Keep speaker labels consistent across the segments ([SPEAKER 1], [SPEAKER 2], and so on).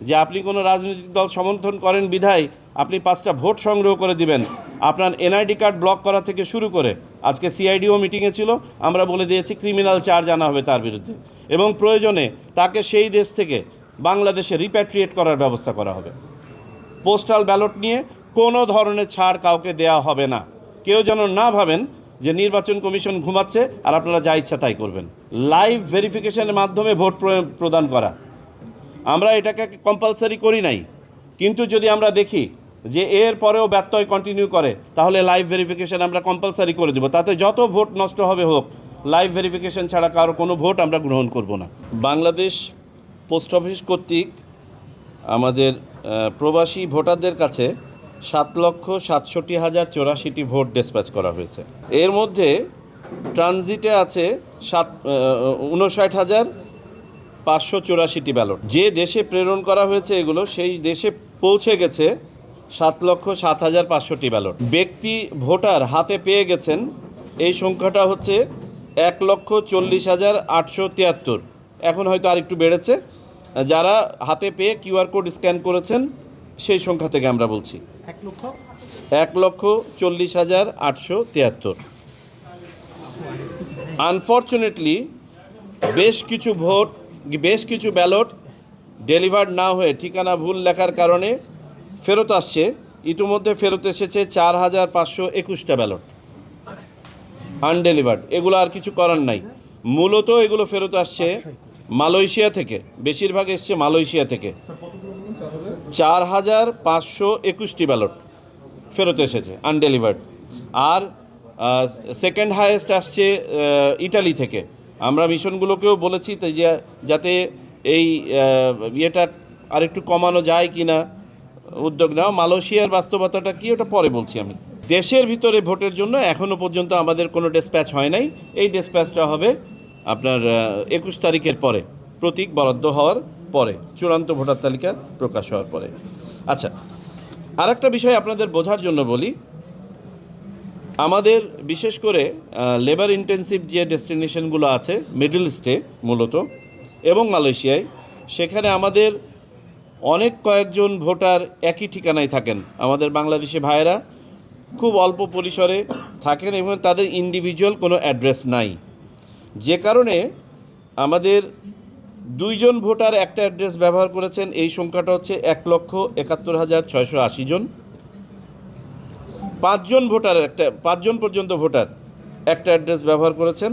[SPEAKER 1] যে আপনি কোনো রাজনৈতিক দল সমর্থন করেন বিধায় আপনি 5টা ভোট সংগ্রহ করে দিবেন, আপনার এনআইডি কার্ড ব্লক করা থেকে শুরু করে, আজকে সিআইডিও মিটিংয়ে ছিল, আমরা বলে দিয়েছি ক্রিমিনাল চার্জ আনা হবে তার বিরুদ্ধে, এবং প্রয়োজনে তাকে সেই দেশ থেকে বাংলাদেশে রিপ্যাট্রিয়েট করার ব্যবস্থা করা হবে। পোস্টাল ব্যালট নিয়ে কোনো ধরনের ছাড় কাউকে দেয়া হবে না। কেউ যেন না ভাবেন যে নির্বাচন কমিশন ঘুমাচ্ছে আর আপনারা যা ইচ্ছা তাই করবেন। লাইভ ভেরিফিকেশনের মাধ্যমে ভোট প্রদান করা, আমরা এটাকে কম্পালসারি করি নাই, কিন্তু যদি আমরা দেখি যে এর পরেও ব্যত্যয় কন্টিনিউ করে তাহলে লাইভ ভেরিফিকেশন আমরা কম্পালসারি করে দেব। তাতে যত ভোট নষ্ট হবে হোক, লাইভ ভেরিফিকেশন ছাড়া কারো কোনো ভোট আমরা গ্রহণ করব না। বাংলাদেশ পোস্ট অফিস কর্তৃক আমাদের প্রবাসী ভোটারদের কাছে 7,67,084টি ভোট ডিসপ্যাচ করা হয়েছে। এর মধ্যে ট্রানজিটে আছে 59,584টি ব্যালট। যে দেশে প্রেরণ করা হয়েছে এগুলো, সেই দেশে পৌঁছে গেছে 7,07,500টি ব্যালট। ব্যক্তি ভোটার হাতে পেয়ে গেছেন এই সংখ্যাটা হচ্ছে 1,40,873। এখন হয়তো আরেকটু বেড়েছে। যারা হাতে পেয়ে কিউআর কোড স্ক্যান করেছেন সেই সংখ্যা থেকে আমরা বলছি 1,40,873। আনফর্চুনেটলি বেশ কিছু ব্যালট ডেলিভার্ড না হয়ে ঠিকানা ভুল লেখার কারণে ফেরত আসছে। ইতিমধ্যে ফেরত এসেছে 4,521টা ব্যালট আনডেলিভার্ড। এগুলো আর কিছু করার নাই। মূলত এগুলো ফেরত আসছে মালয়েশিয়া থেকে, বেশিরভাগ এসছে মালয়েশিয়া থেকে। 4,521টি ব্যালট ফেরত এসেছে আনডেলিভার্ড। আর সেকেন্ড হাইয়েস্ট আসছে ইটালি থেকে। আমরা মিশনগুলোকেও বলেছি যাতে এই ইয়েটা আরেকটু কমানো যায় কি না উদ্যোগ নাও। মালয়েশিয়ার বাস্তবতাটা কি ওটা পরে বলছি আমি। দেশের ভিতরে ভোটের জন্য এখনও পর্যন্ত আমাদের কোনো ডিসপ্যাচ হয় নাই। এই ডিসপ্যাচটা হবে আপনার 21 তারিখের পরে, প্রতীক বরাদ্দ হওয়ার পরে, চূড়ান্ত ভোটার তালিকা প্রকাশ হওয়ার পরে। আচ্ছা, আর একটা বিষয় আপনাদের বোঝার জন্য বলি, আমাদের বিশেষ করে লেবার ইন্টেন্সিভ যে ডেস্টিনেশনগুলো আছে মিডল ইস্টে মূলত এবং মালয়েশিয়ায়, সেখানে আমাদের অনেক কয়েকজন ভোটার একই ঠিকানায় থাকেন। আমাদের বাংলাদেশি ভাইয়েরা খুব অল্প পরিসরে থাকেন এবং তাদের ইন্ডিভিজুয়াল কোনো অ্যাড্রেস নাই, যে কারণে আমাদের 2 জন ভোটার একটা অ্যাড্রেস ব্যবহার করেছেন। এই সংখ্যাটা হচ্ছে 1,71,680 জন। 5 জন পর্যন্ত ভোটার একটা অ্যাড্রেস ব্যবহার করেছেন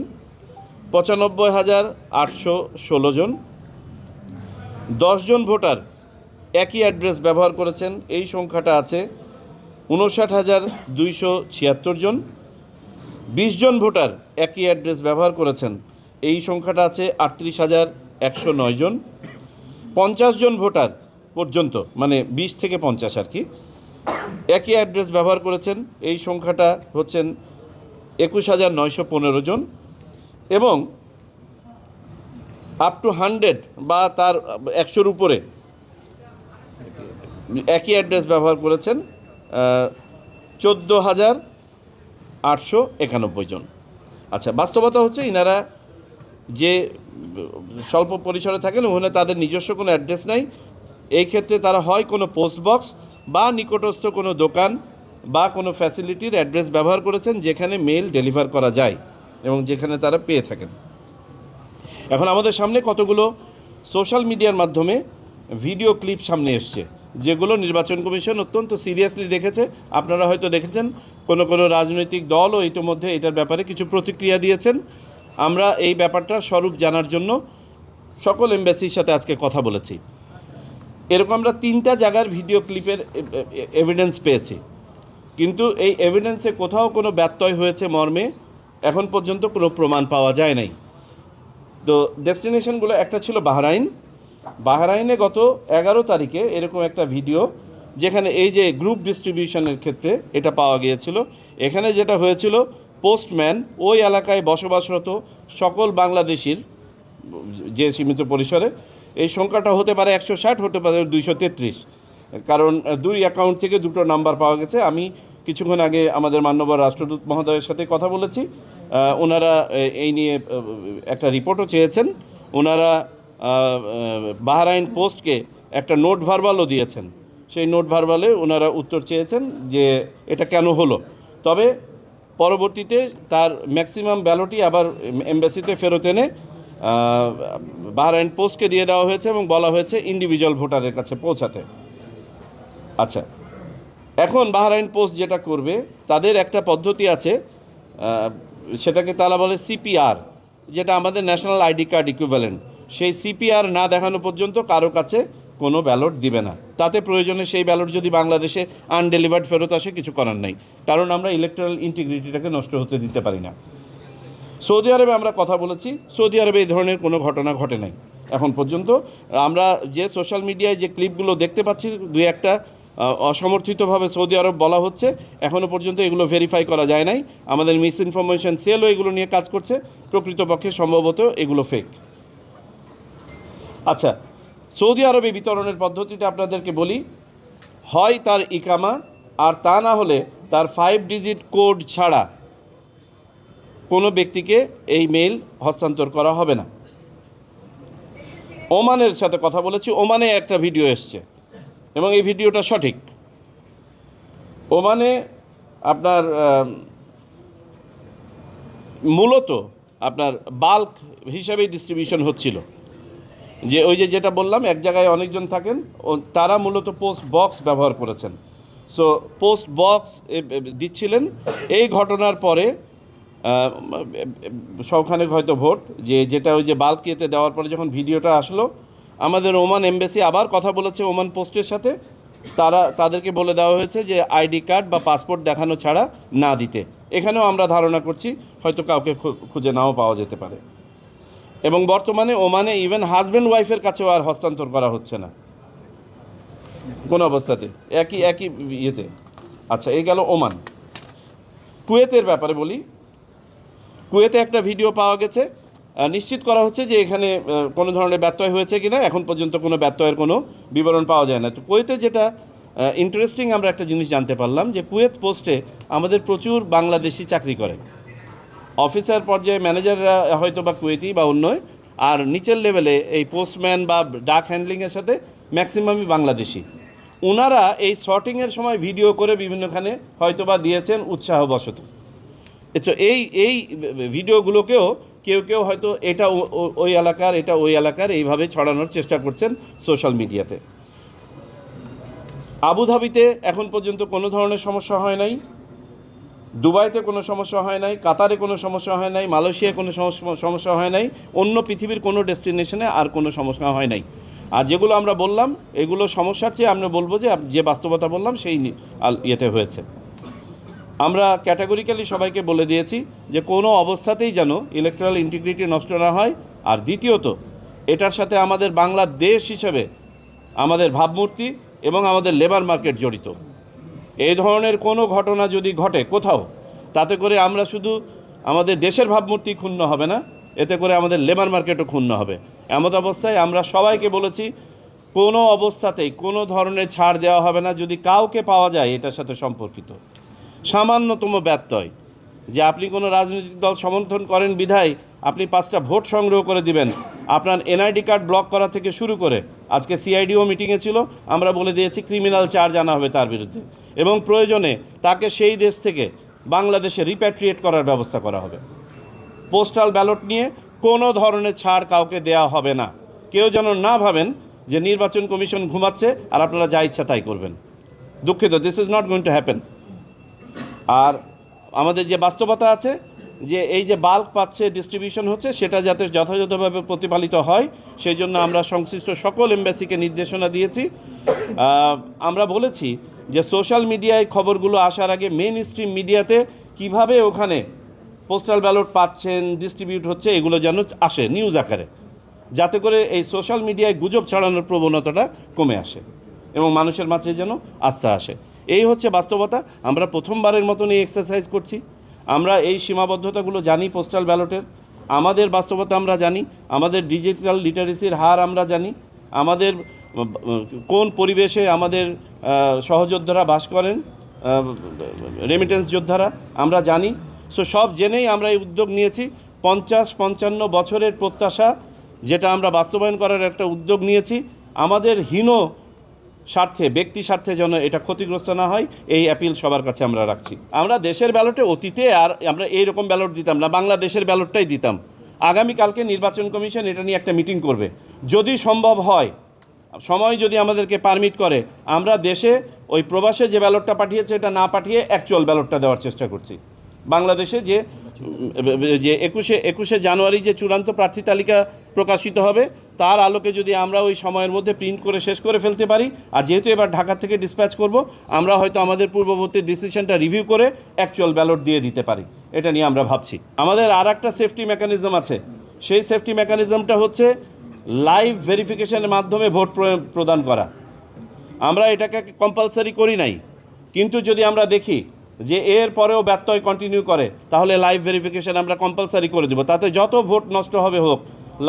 [SPEAKER 1] 95,816 জন। 10 জন ভোটার একই অ্যাড্রেস ব্যবহার করেছেন, এই সংখ্যাটা আছে 59,276 জন। 20 জন ভোটার একই অ্যাড্রেস ব্যবহার করেছেন, এই সংখ্যাটা আছে 38,109 জন। 50 জন ভোটার পর্যন্ত, মানে 20 থেকে 50 আর কি, একই অ্যাড্রেস ব্যবহার করেছেন, এই সংখ্যাটা হচ্ছেন 21,915 জন। এবং আপ টু 100 বা তার 100-র উপরে একই অ্যাড্রেস ব্যবহার করেছেন 14,891 জন। আচ্ছা, বাস্তবতা হচ্ছে ইনারা যে স্বল্প পরিসরে থাকেন ওখানে তাদের নিজস্ব কোনো অ্যাড্রেস নাই। এই ক্ষেত্রে তারা হয় কোনো পোস্ট বক্স বা নিকটস্থ কোনো দোকান বা কোনো ফ্যাসিলিটির অ্যাড্রেস ব্যবহার করেছেন যেখানে মেইল ডেলিভার করা যায় এবং যেখানে তারা পেয়ে থাকেন। এখন আমাদের সামনে কতগুলো সোশ্যাল মিডিয়ার মাধ্যমে ভিডিও ক্লিপ সামনে এসছে, যেগুলো নির্বাচন কমিশন অত্যন্ত সিরিয়াসলি দেখেছে। আপনারা হয়তো দেখেছেন কোনো রাজনৈতিক দলও ইতিমধ্যে এটার ব্যাপারে কিছু প্রতিক্রিয়া দিয়েছেন। আমরা এই ব্যাপারটার স্বরূপ জানার জন্য সকল এমবাসির সাথে আজকে কথা বলেছি। এরকম আমরা 3টা জায়গার ভিডিও ক্লিপের এভিডেন্স পেয়েছি, কিন্তু এই এভিডেন্সে কোথাও কোনো ব্যত্যয় হয়েছে মর্মে এখন পর্যন্ত কোনো প্রমাণ পাওয়া যায় নাই। তো ডেস্টিনেশনগুলো একটা ছিল বাহরাইনে গত 11 তারিখে এরকম একটা ভিডিও, যেখানে এই যে গ্রুপ ডিস্ট্রিবিউশনের ক্ষেত্রে এটা পাওয়া গিয়েছিল। এখানে যেটা হয়েছিল, পোস্টম্যান ওই এলাকায় বসবাসরত সকল বাংলাদেশির যে সীমিত পরিসরে, এই সংখ্যাটা হতে পারে 160, হতে পারে 233, কারণ 2 অ্যাকাউন্ট থেকে 2টো নাম্বার পাওয়া গেছে। আমি কিছুক্ষণ আগে আমাদের মাননীয় রাষ্ট্রদূত মহোদয়ের সাথে কথা বলেছি, ওনারা এই নিয়ে একটা রিপোর্টও চেয়েছেন। ওনারা বাহরাইন পোস্টকে একটা নোট ভার্বালও দিয়েছেন। সেই নোট ভার্বালে ওনারা উত্তর চেয়েছেন যে এটা কেন হলো। তবে পরবর্তীতে তার ম্যাক্সিমাম ব্যালটই আবার এমবাসিতে ফেরত এনে বাহরাইন পোস্টকে দিয়ে দেওয়া হয়েছে এবং বলা হয়েছে ইন্ডিভিজুয়াল ভোটারের কাছে পৌঁছাতে। আচ্ছা, এখন বাহরাইন পোস্ট যেটা করবে, তাদের একটা পদ্ধতি আছে, সেটাকে তারা বলে সিপিআর, যেটা আমাদের ন্যাশনাল আইডি কার্ড ইকুইভ্যালেন্ট। সেই সিপিআর না দেখানো পর্যন্ত কারো কাছে কোনো ব্যালট দিবে না। তাতে প্রয়োজনে সেই ব্যালট যদি বাংলাদেশে আনডেলিভার্ড ফেরত আসে, কিছু করার নাই, কারণ আমরা ইলেকট্রাল ইন্টিগ্রিটিটাকে নষ্ট হতে দিতে পারি না। সৌদি আরবে আমরা কথা বলেছি, সৌদি আরবে এই ধরনের কোনো ঘটনা ঘটে নাই এখন পর্যন্ত। আমরা যে সোশ্যাল মিডিয়ায় যে ক্লিপগুলো দেখতে পাচ্ছি, দুই একটা অসমর্থিতভাবে সৌদি আরব বলা হচ্ছে, এখনও পর্যন্ত এগুলো ভেরিফাই করা যায় নাই। আমাদের মিস ইনফরমেশন সেলও এগুলো নিয়ে কাজ করছে, প্রকৃতপক্ষে সম্ভবত এগুলো ফেক। আচ্ছা, সৌদি আরবে বিতরণের পদ্ধতিটা আপনাদেরকে বলি। হয় তার ইকামা, আর তা না হলে তার 5 ডিজিট কোড ছাড়া কোনো ব্যক্তিকে এই মেইল হস্তান্তর করা হবে না। ওমানের সাথে কথা বলেছি, ওমানে একটা ভিডিও এসছে এবং এই ভিডিওটা সঠিক। ওমানে আপনার মূলত আপনার বাল্ক হিসাবেই ডিস্ট্রিবিউশন হচ্ছিল, যে ওই যেটা বললাম, এক জায়গায় অনেকজন থাকেন, তারা মূলত পোস্ট বক্স ব্যবহার করেছেন। সো পোস্ট বক্স দিচ্ছিলেন। এই ঘটনার পরে সবখানে হয়তো ভোট, যেটা ওই যে বাল্ক ইয়েতে দেওয়ার পরে যখন ভিডিওটা আসলো, আমাদের ওমান এমবাসি আবার কথা বলেছে ওমান পোস্টের সাথে। তাদেরকে বলে দেওয়া হয়েছে যে আইডি কার্ড বা পাসপোর্ট দেখানো ছাড়া না দিতে। এখানেও আমরা ধারণা করছি হয়তো কাউকে খুঁজে নাও পাওয়া যেতে পারে। এবং বর্তমানে ওমানে ইভেন হাজব্যান্ড ওয়াইফের কাছেও আর হস্তান্তর করা হচ্ছে না কোনো অবস্থাতে, একই ইয়েতে। আচ্ছা, এই গেল ওমান। কুয়েতের ব্যাপারে বলি। কুয়েতে একটা ভিডিও পাওয়া গেছে, নিশ্চিত করা হচ্ছে যে এখানে কোনো ধরনের ব্যত্যয় হয়েছে কিনা। এখন পর্যন্ত কোনো ব্যত্যয়ের কোনো বিবরণ পাওয়া যায় না। তো কুয়েতে যেটা ইন্টারেস্টিং, আমরা একটা জিনিস জানতে পারলাম যে কুয়েত পোস্টে আমাদের প্রচুর বাংলাদেশি চাকরি করে। অফিসার পর্যায়ে ম্যানেজাররা হয়তো বা কুয়েতি বা অন্য, আর নিচের লেভেলে এই পোস্টম্যান বা ডাক হ্যান্ডলিংয়ের সাথে ম্যাক্সিমামই বাংলাদেশি। ওনারা এই শর্টিংয়ের সময় ভিডিও করে বিভিন্নখানে হয়তো বা দিয়েছেন উৎসাহবশত। এই ভিডিওগুলোকেও কেউ হয়তো এটা ওই এলাকার, এটা ওই এলাকার, এইভাবে ছড়ানোর চেষ্টা করছেন সোশ্যাল মিডিয়াতে। আবুধাবিতে এখন পর্যন্ত কোনো ধরনের সমস্যা হয় নাই, দুবাইতে কোনো সমস্যা হয় নাই, কাতারে কোনো সমস্যা হয় নাই, মালয়েশিয়ায় কোনো সমস্যা হয় নাই, অন্য পৃথিবীর কোনো ডেস্টিনেশনে আর কোনো সমস্যা হয় নাই। আর যেগুলো আমরা বললাম, এগুলো সমস্যার চেয়ে আমরা বলবো যে বাস্তবতা বললাম সেই ইয়েতে হয়েছে। আমরা ক্যাটাগরিক্যালি সবাইকে বলে দিয়েছি যে কোনো অবস্থাতেই যেন ইলেকট্রাল ইন্টিগ্রিটি নষ্ট না হয়। আর দ্বিতীয়ত, এটার সাথে আমাদের বাংলাদেশ হিসেবে আমাদের ভাবমূর্তি এবং আমাদের লেবার মার্কেট জড়িত। এই ধরনের কোনো ঘটনা যদি ঘটে কোথাও, তাতে করে আমরা শুধু আমাদের দেশের ভাবমূর্তি ক্ষুণ্ণ হবে না, এতে করে আমাদের লেবার মার্কেটও ক্ষুণ্ণ হবে। এমত অবস্থায় আমরা সবাইকে বলেছি, কোনো অবস্থাতেই কোনো ধরনের ছাড় দেওয়া হবে না যদি কাউকে পাওয়া যায় এটার সাথে সম্পর্কিত সামান্যতম ব্যত্যয়। যে আপনি কোনো রাজনৈতিক দল সমর্থন করেন বিধায় আপনি 5টা ভোট সংগ্রহ করে দিবেন, আপনার এনআইডি কার্ড ব্লক করা থেকে শুরু করে, আজকে সিআইডিও মিটিংয়ে ছিল, আমরা বলে দিয়েছি ক্রিমিনাল চার্জ আনা হবে তার বিরুদ্ধে, এবং প্রয়োজনে তাকে সেই দেশ থেকে বাংলাদেশে রিপ্যাট্রিয়েট করার ব্যবস্থা করা হবে। পোস্টাল ব্যালট নিয়ে কোনো ধরনের ছাড় কাউকে দেওয়া হবে না। কেউ যেন না ভাবেন যে নির্বাচন কমিশন ঘুমাচ্ছে আর আপনারা যা ইচ্ছা তাই করবেন। দুঃখিত, this is not going to happen. আর আমাদের যে বাস্তবতা আছে, যে এই যে বাল্ক পাচ্ছে, ডিস্ট্রিবিউশন হচ্ছে, সেটা যাতে যথাযথভাবে প্রতিপালিত হয় সেই জন্য আমরা সংশ্লিষ্ট সকল এমবাসিকে নির্দেশনা দিয়েছি। আমরা বলেছি যে সোশ্যাল মিডিয়ায় খবরগুলো আসার আগে মেইন স্ট্রিম মিডিয়াতে কিভাবে ওখানে পোস্টাল ব্যালট পাচ্ছেন, ডিস্ট্রিবিউট হচ্ছে, এগুলো যেন আসে নিউজ আকারে, যাতে করে এই সোশ্যাল মিডিয়ায় গুজব ছড়ানোর প্রবণতাটা কমে আসে এবং মানুষের মাঝে যেন আস্থা আসে। এই হচ্ছে বাস্তবতা। আমরা প্রথমবারের মতন এই এক্সারসাইজ করছি। আমরা এই সীমাবদ্ধতাগুলো জানি পোস্টাল ব্যালটের, আমাদের বাস্তবতা আমরা জানি, আমাদের ডিজিটাল লিটারেসির হার আমরা জানি, আমাদের কোন পরিবেশে আমাদের সহযোদ্ধারা বাস করেন, রেমিটেন্স যোদ্ধারা, আমরা জানি। সো সব জেনেই আমরা এই উদ্যোগ নিয়েছি। 50-55 বছরের প্রত্যাশা, যেটা আমরা বাস্তবায়ন করার একটা উদ্যোগ নিয়েছি। আমাদের হীন স্বার্থে, ব্যক্তি স্বার্থে যেন এটা ক্ষতিগ্রস্ত না হয়, এই অ্যাপিল সবার কাছে আমরা রাখছি। আমরা দেশের ব্যালটে অতীতে আর আমরা এইরকম ব্যালট দিতাম না, বাংলাদেশের ব্যালটটাই দিতাম। আগামীকালকে নির্বাচন কমিশন এটা নিয়ে একটা মিটিং করবে। যদি সম্ভব হয়, সময় যদি আমাদেরকে পারমিট করে, আমরা দেশে ওই প্রবাসে যে ব্যালটটা পাঠিয়েছে এটা না পাঠিয়ে অ্যাকচুয়াল ব্যালটটা দেওয়ার চেষ্টা করছি। বাংলাদেশে যে 21শে জানুয়ারি যে চূড়ান্ত প্রার্থী তালিকা প্রকাশিত হবে, তার আলোকে যদি আমরা ওই সময়ের মধ্যে প্রিন্ট করে শেষ করে ফেলতে পারি, আর যেহেতু এবার ঢাকা থেকে ডিসপ্যাচ করব, আমরা হয়তো আমাদের পূর্ববর্তী ডিসিশনটা রিভিউ করে অ্যাকচুয়াল ব্যালট দিয়ে দিতে পারি। এটা নিয়ে আমরা ভাবছি। আমাদের আর একটা সেফটি মেকানিজম আছে। সেই সেফটি মেকানিজমটা হচ্ছে লাইভ ভেরিফিকেশনের মাধ্যমে ভোট প্রদান করা। আমরা এটাকে কম্পালসারি করি নাই, কিন্তু যদি আমরা দেখি যে এর পরেও ব্যত্যয় কন্টিনিউ করে, তাহলে লাইভ ভেরিফিকেশন আমরা কম্পালসারি করে দেবো। তাতে যত ভোট নষ্ট হবে হোক,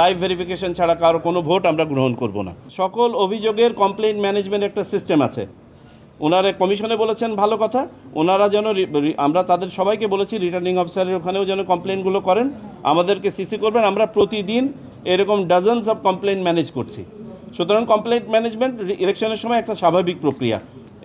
[SPEAKER 1] লাইভ ভেরিফিকেশন ছাড়া কারো কোনো ভোট আমরা গ্রহণ করব না। সকল অভিযোগের কমপ্লেইন ম্যানেজমেন্ট একটা সিস্টেম আছে। ওনারা কমিশনে বলেছেন ভালো কথা, ওনারা যেন আমরা তাদের সবাইকে বলেছি রিটার্নিং অফিসারের ওখানেও যেন কমপ্লেইনগুলো করেন, আমাদেরকে সিসি করবেন। আমরা প্রতিদিন এরকম ডজনস অফ কমপ্লেইন ম্যানেজ করছি। সুতরাং কমপ্লেইন ম্যানেজমেন্ট ইলেকশনের সময় একটা স্বাভাবিক প্রক্রিয়া।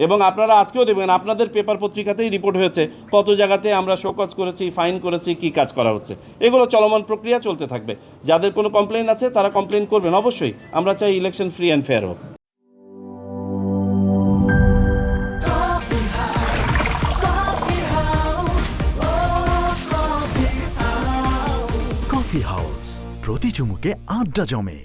[SPEAKER 1] এবং আপনারা আজকেও দেখবেন আপনাদের পেপার পত্রিকাতেই রিপোর্ট হয়েছে কত জায়গাতে আমরা শোকজ করেছি, ফাইন করেছি, কী কাজ করা হচ্ছে। এগুলো চলমান প্রক্রিয়া চলতে থাকবে। যাদের কোনো কমপ্লেইন আছে তারা কমপ্লেইন করবেন অবশ্যই। আমরা চাই ইলেকশন ফ্রি অ্যান্ড ফেয়ার হোক।
[SPEAKER 2] কফি হাউস, প্রতি চুমুকে আড্ডা জমে।